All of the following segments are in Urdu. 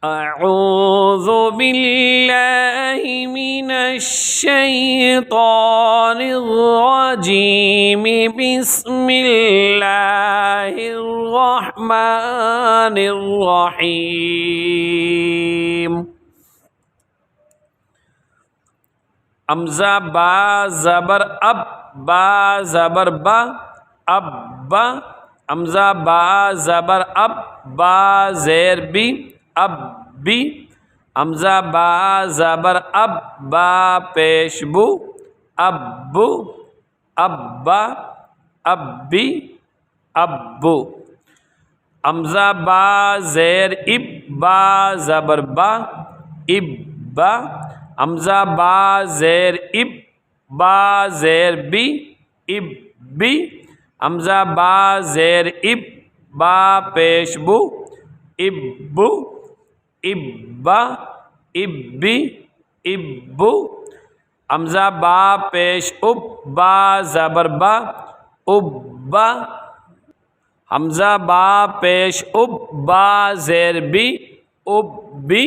أعوذ بالله من الشيطان الرجيم بسم الله الرحمن الرحيم حمزہ با زبر اب با زبر با اب با حمزہ با زبر اب با زیر بی اب بی حمزہ با زبر اب با پیش بو اب بو اب با اب بی اب بو حمزہ با زیر اب با زبر با اب با حمزہ با زیر اب با زیر بی اب بی حمزہ با زیر اب با پیش بو اب بو ابا ابی ابو حمزہ با پیش اب با زبر با ابا حمزہ با پیش اب با زیر بی اب بی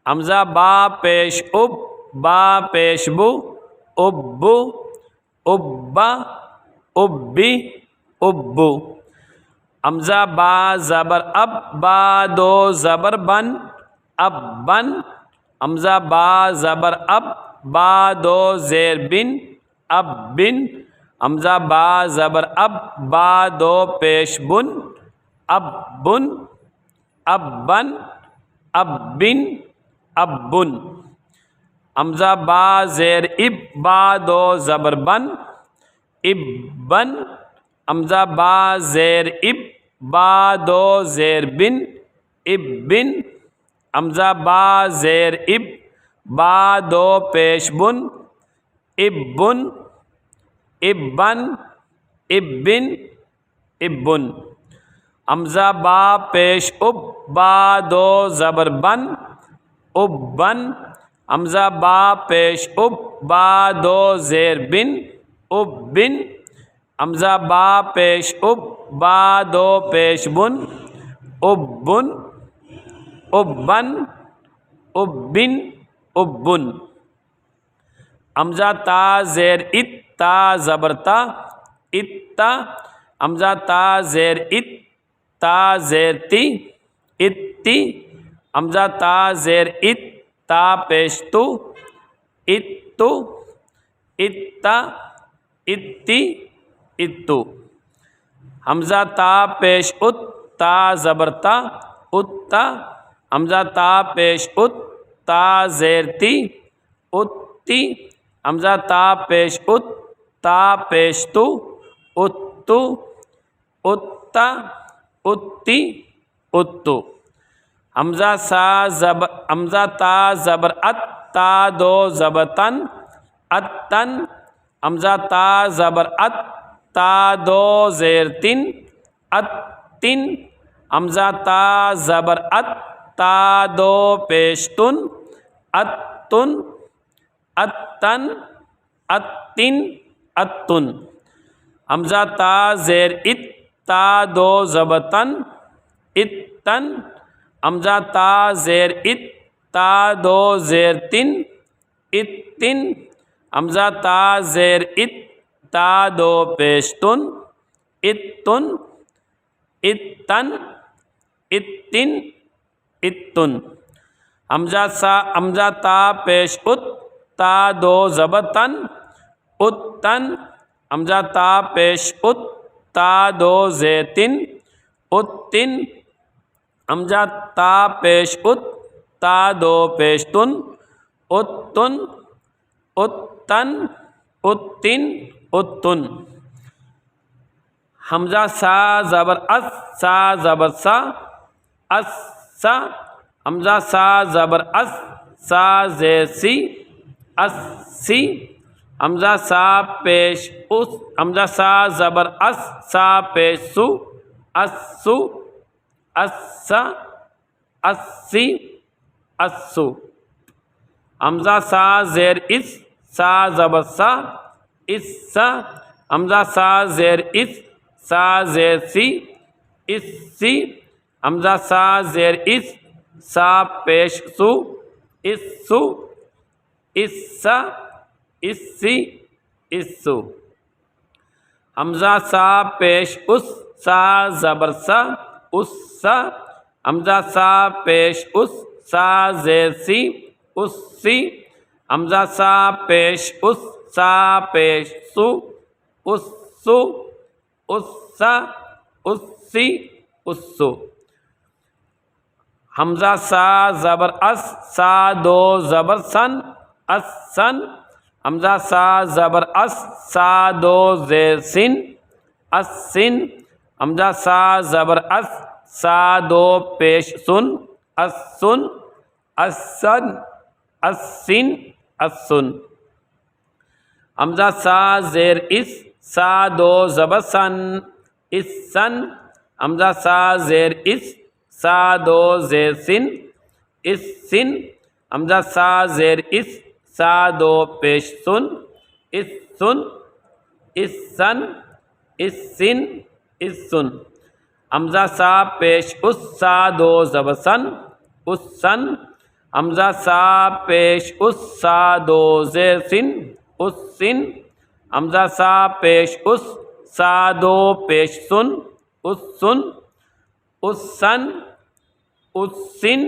حمزہ با پیش اب با پیش بو ابو ابا ابی ابو حمزہ با زبر اب با دو زبر بن اب بن حمزہ با زبر اب با دو زیر بن اب بن حمزہ با زبر اب با دو پیش بن اب بن اب بن اب بن اب بن حمزہ با زیر اب با دو زبر بن اب بن حمزہ با زیر اب با دو زیر بن اب بن حمزہ با زیر اب با دو پیش بن اب بن اب بن اب بن اب بن حمزہ با پیش اب با دو زبر بن اب بن حمزہ با پیش اب با دو زیر بن اب بن حمزہ با پیش اب با دو پیش بن اب بن اب بن اب بن اب بن حمزہ تا زیر ات تا زبر تا اتا حمزہ تا زیر ات تا زیر تی اتی حمزہ تا زیر ات تا پیش تو اتو اتا اتی اتو حمزہ تا پیش ات تا زبر تا اتا حمزہ تا پیش ات تا زیر تی اتی حمزہ تا پیش ات تا پیش تو اتو اتا اتی اتو حمزہ تا زبر ات تا دو زبتن اتن حمزہ تا زبر ات تا دو زیر تن اتن حمزہ تا زبر ات تا دو پیش تن اتن اتن اتن اتن حمزہ تا زیر ات تا دو زبتن اتن حمزہ تا زیر ات تا دو زیر تن اتن حمزہ تا زیر ات تا دو پیش تن اتن اتن اتن اتن حمزہ تا پیش ات تا دو زبتن اتن حمزہ تا پیش ات تا دو زیتن اتن حمزہ تا پیش ات تا دو پیش تن اتن اتن اتن اتن حمزہ سا زبر اس سا زبر سا اس سا حمزہ سا زبر اس سا زیر سی اس سی حمزہ سا پیش اس حمزہ سا زبر اس سا پیش سو اس سو اس سا اسی اسو حمزہ سا زیر اس سا زبر سا اس سا حمزہ سا زیر اس سا زیر سی اس سی حمزہ سا زیر اس سا پیش سو اسو اسا اسی اسو حمزہ سا پیش اس سا زبر سا اس سا حمزہ سا پیش اس سا زیر سی اس سی حمزہ سا پیش اس سا پیش سو اس سو اس سا اس سی اس سو حمزہ سا زبر اس سا دو زبر سن اس سن حمزہ سا زبر اس سا دو زیر سن اس سن حمزہ سا زبر اس سا دو پیش سن اس سن اس سن اس سن اس سن حمزہ سا زیر اس سا دو زبر سن اس سن حمزہ سا زیر اس سا دو زیر سن اس سن حمزہ سا زیر اس سا دو پیش سن اس سن اس سن اس سن اس سن حمزہ سا پیش اس سا دو زبر سن اس سن حمزہ سا پیش اس سا دو زیر سن اس سن حمزہ سا پیش اس سا دو پیش سن اس سن اس سن اس سن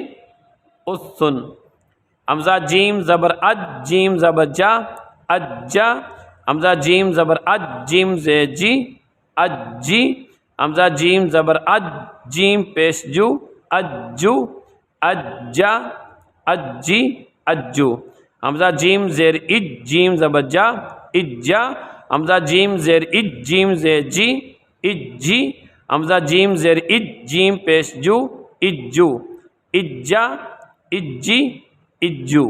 اس سن حمزہ جیم زبر اج جیم زبر جا اجا حمزہ جیم زبر اج جیم زے جی اجی حمزہ جیم زبر اج جیم پیش جو اجو اجا اجی اجو حمزہ جیم زیر اج جیم زبر جا اجا حمزہ جیم زیر اج جیم زے جی اجی حمزہ جیم زیر اج جیم پیش جو اجو اجا اجی اجو